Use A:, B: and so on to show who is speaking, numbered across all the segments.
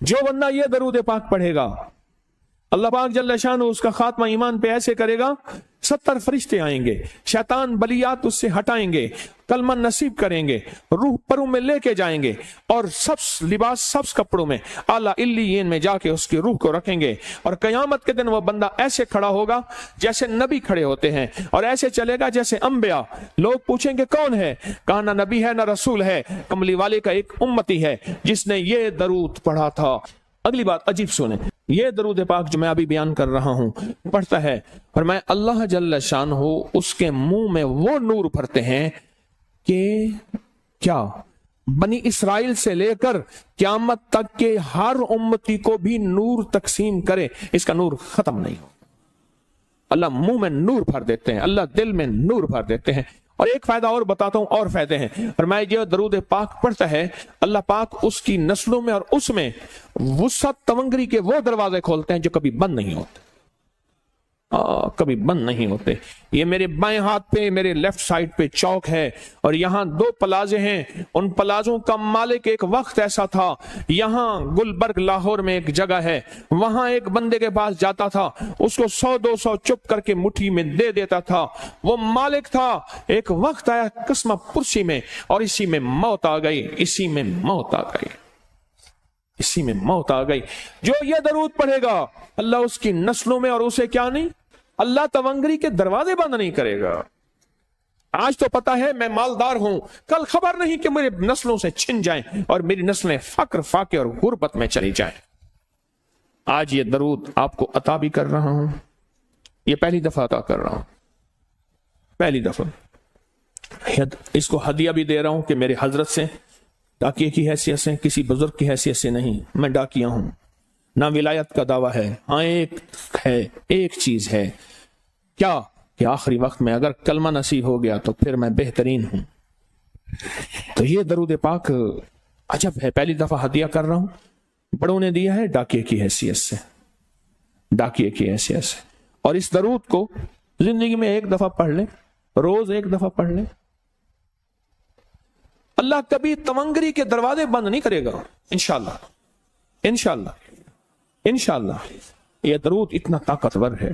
A: जो बंदा ये दरूद पाक पढ़ेगा, अल्लाह पाक जल्ल शानु उसका खात्मा ईमान पे ऐसे करेगा, 70 फरिश्ते आएंगे, शैतान बलियात उससे हटाएंगे, कलमा नसीब करेंगे, रूह परों में लेके जाएंगे और सब लिबास सब कपड़ों में आला इल्लियीन में जाके उसकी रूह को रखेंगे। और कयामत के दिन वो बंदा ऐसे खड़ा होगा जैसे नबी खड़े होते हैं, और ऐसे चलेगा जैसे अंबिया। लोग पूछेंगे कौन है? कहा ना नबी है ना रसूल है, कमली वाले का एक उम्मती है जिसने ये दरूद पढ़ा था। अगली बात अजीब सुने, ये दरूद पाक जो मैं अभी बयान कर रहा हूं पढ़ता है और मैं अल्लाह जल्ल शानहू उसके मुंह में वो नूर भरते हैं कि क्या बनी इसराइल से लेकर क़यामत तक के हर उम्मती को भी नूर तकसीम करे, इसका नूर खत्म नहीं हो। अल्लाह मुंह में नूर भर देते हैं, अल्लाह दिल में नूर भर देते हैं। और एक फायदा और बताता हूं, और फायदे हैं। और मैं ये दरूद पाक पढ़ता है, अल्लाह पाक उसकी नस्लों में और उसमें वुसअत तवंगरी के वो दरवाजे खोलते हैं जो कभी बंद नहीं होते, कभी बंद नहीं होते। ये मेरे बाएं हाथ पे, मेरे लेफ्ट साइड पे चौक है और यहाँ 2 प्लाजे हैं। उन प्लाजों का मालिक एक वक्त ऐसा था, यहाँ गुलबर्ग लाहौर में एक जगह है, वहां एक बंदे के पास जाता था, उसको 100-200 चुप करके मुट्ठी में दे देता था। वो मालिक था। एक वक्त आया कस्मा पुरसी में और इसी में मौत आ गई, इसी में मौत आ गई, इसी में मौत आ गई। जो ये दरूद पढ़ेगा अल्लाह उसकी नस्लों में और उसे क्या नहीं, अल्लाह तवंगरी के दरवाजे बंद नहीं करेगा। आज तो पता है मैं मालदार हूं, कल खबर नहीं कि मेरे नस्लों से छिन जाएं और मेरी नस्लें फक्र फाके और गुर्बत में चली जाएं। आज ये दरूद आपको अता भी कर रहा हूं, ये पहली दफा अता कर रहा हूं, पहली दफा। इसको हदिया भी दे रहा हूं कि मेरे हजरत से, डाकिये की हैसियत से, किसी बुजुर्ग की हैसियत से नहीं। मैं डाकिया हूं, ना विलायत का दावा है। हाँ एक है, एक चीज है, क्या कि आखिरी वक्त में अगर कलमा नसीब हो गया तो फिर मैं बेहतरीन हूं। तो ये दरूद पाक अजब है, पहली दफा हदिया कर रहा हूं। बड़ों ने दिया है डाकिये की हैसियत से, डाकिये की हैसियत से। और इस दरूद को जिंदगी में एक दफा पढ़ ले, रोज एक दफा पढ़ ले, अल्लाह कभी तवंगरी के दरवाजे बंद नहीं करेगा। इंशाअल्लाह, इंशाअल्लाह, इंशाअल्लाह। यह दरूद इतना ताकतवर है।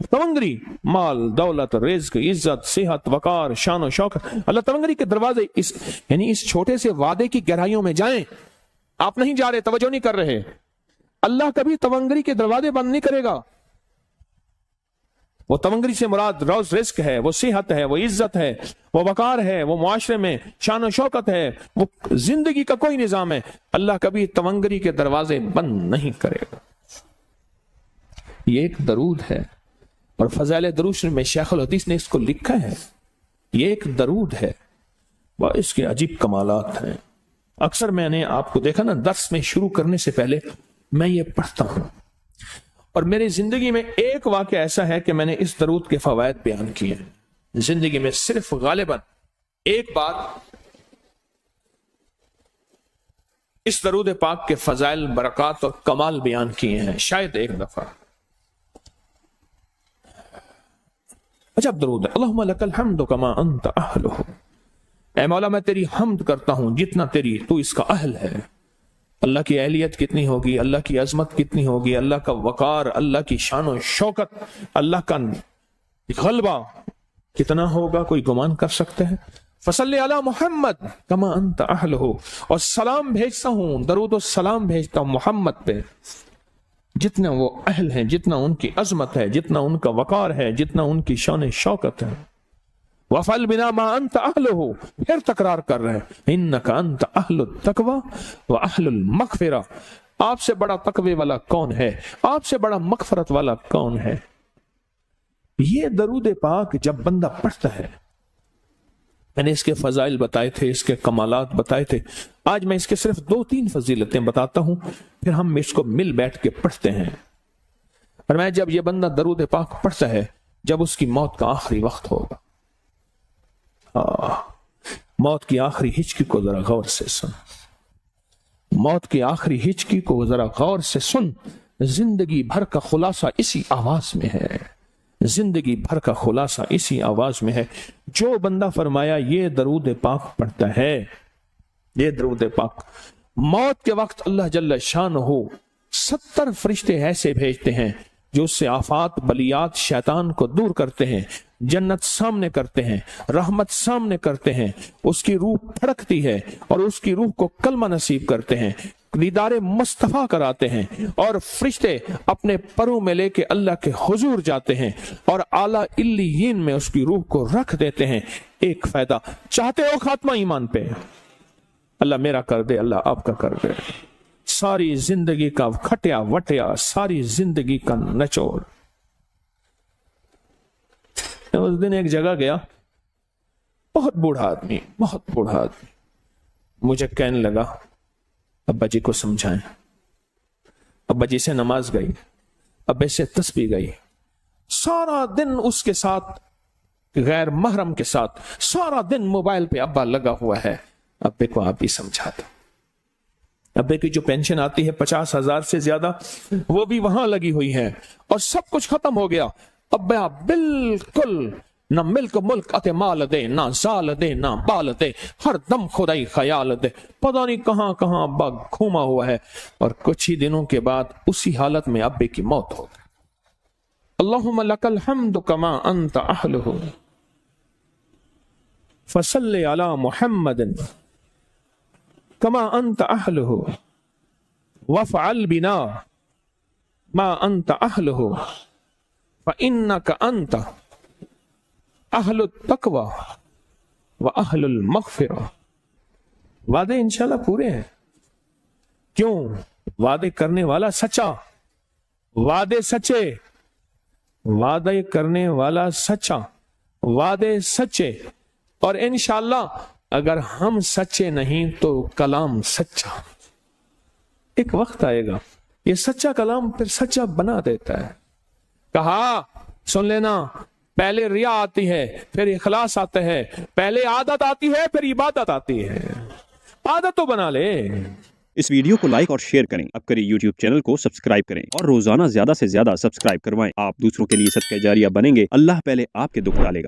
A: तवंगरी, माल, दौलत, रिज्क, इज्जत, सेहत, वकार, शान और शौकत, अल्लाह तवंगरी के दरवाजे इस छोटे से वादे की गहराइयों में जाएं। आप नहीं जा रहे, तवज्जो नहीं कर रहे। अल्लाह कभी तवंगरी के दरवाजे बंद नहीं करेगा। वो तवंगरी से मुराद रोज रिस्क है, वो सेहत है, वो इज्जत है, वो वकार है, वो मुआशरे में शान और शौकत है, वो जिंदगी का कोई निजाम है। अल्लाह कभी तवंगरी के दरवाजे बंद नहीं करेगा। ये एक दरूद है और फज़ाइल दरूद में शेखुल हदीस ने इसको लिखा है। ये एक दरूद है, इसके अजीब कमालात हैं। अक्सर मैंने आपको देखा ना, दर्स में शुरू करने से पहले मैं ये पढ़ता हूं और मेरी जिंदगी में एक वाक़या ऐसा है कि मैंने इस दरूद के फवायद बयान किए हैं। जिंदगी में सिर्फ गालिबन एक बार इस दरूद पाक के फजाइल, बरकत और कमाल बयान किए हैं, शायद एक दफा। अजब दरूद है। अल्लाहुम्मा लकल हम्दु कमा अंत अहलुहु। ऐ मौला मैं तेरी हम्द करता हूं जितना तू इसका अहल है। अल्लाह की अहलियत कितनी होगी, अल्लाह की अजमत कितनी होगी, अल्लाह का वकार, अल्लाह की शान और शौकत, अल्लाह का गलबा कितना होगा, कोई गुमान कर सकते हैं। फसल्ले अला मोहम्मद कमा अंत अहलुहु। और सलाम भेजता हूं, दरूद और सलाम भेजता हूं मोहम्मद पे, जितना वो अहल हैं, जितना उनकी अजमत है, जितना उनका वकार है, जितना उनकी शान शौकत है। वफल बिना मा अंत अहलुहु, फिर तकरार कर रहे हैं, इन्नका अंत अहलुत तकवा व अहलुल मगफिरा। आपसे बड़ा तकवे वाला कौन है, आपसे बड़ा मगफरत वाला कौन है। ये दरूद पाक जब बंदा पढ़ता है, मैंने इसके फजाइल बताए थे, इसके कमालात बताए थे। आज मैं इसके सिर्फ 2-3 फजीलतें बताता हूं, फिर हम इसको मिल बैठ के पढ़ते हैं। और मैं जब ये बंदा दरूद पाक पढ़ता है, जब उसकी मौत का आखिरी वक्त होगा, मौत की आखिरी हिचकी को जरा गौर से सुन, मौत की आखिरी हिचकी को जरा गौर से सुन। जिंदगी भर का खुलासा इसी आवाज में है, जिंदगी भर का खुलासा इसी आवाज में है। जो बंदा फरमाया ये दरूद पाक पढ़ता है, ये दरूद पाक, मौत के वक्त अल्लाह जल्ल शानहू 70 फरिश्ते ऐसे भेजते हैं जो उससे आफात बलियात शैतान को दूर करते हैं, जन्नत सामने करते हैं, रहमत सामने करते हैं, उसकी रूह फड़कती है और उसकी रूह को कलमा नसीब करते हैं, दीदारे मुस्तफा कराते हैं और फरिश्ते अपने परों में लेके अल्लाह के हुजूर जाते हैं और आला इल्लियीन में उसकी रूह को रख देते हैं। एक फायदा चाहते हो खात्मा ईमान पे, अल्लाह मेरा कर दे, अल्लाह आपका कर दे। सारी जिंदगी का खटिया वटिया, सारी जिंदगी का निचोड़। उस दिन एक जगह गया, बहुत बूढ़ा आदमी, बहुत बूढ़ा आदमी, मुझे कहने लगा अब्बा जी को समझाएं। अब्बा जी से नमाज गई, अब्बे से तस्बीह गई, सारा दिन उसके साथ गैर महरम के साथ सारा दिन मोबाइल पे अब्बा लगा हुआ है। अब्बे को आप ही समझा दो। अब्बे की जो पेंशन आती है 50,000 से ज्यादा, वो भी वहां लगी हुई है और सब कुछ खत्म हो गया। अब्बा बिल्कुल ना मिल्क मुल्क अते माल दे, ना जाल दे, ना बाल दे, हर दम खुदाई ख्याल दे। पता नहीं कहां कहां अब्बा घूमा हुआ है और कुछ ही दिनों के बाद उसी हालत में अब्बे की मौत हो गई। अल्लाहुम्मा लकल हम्दु कमा अंत अहलुहु फसल्लि अला मुहम्मदिन कमा अंत अहलुहु वफ़अल बिना मा अंत अहलुहु फ़इन्नका अंत अहलुत तक़वा व अहलुल मग़फ़िरा। वादे इंशाल्लाह पूरे हैं। क्यों? वादे करने वाला सच्चा, वादे सच्चे, वादे करने वाला सच्चा, वादे सच्चे। और इंशाल्लाह अगर हम सच्चे नहीं तो कलाम सच्चा। एक वक्त आएगा ये सच्चा कलाम फिर सच्चा बना देता है। कहा सुन लेना, पहले रिया आती है, फिर इखलास आता है, पहले आदत आती है, फिर इबादत आती है। आदत तो बना ले।
B: इस वीडियो को लाइक और शेयर करें, अब करें यूट्यूब चैनल को सब्सक्राइब करें और रोजाना ज्यादा से ज्यादा सब्सक्राइब करवाएं। आप दूसरों के लिए सदका जारिया बनेंगे, अल्लाह पहले आपके दुख डालेगा।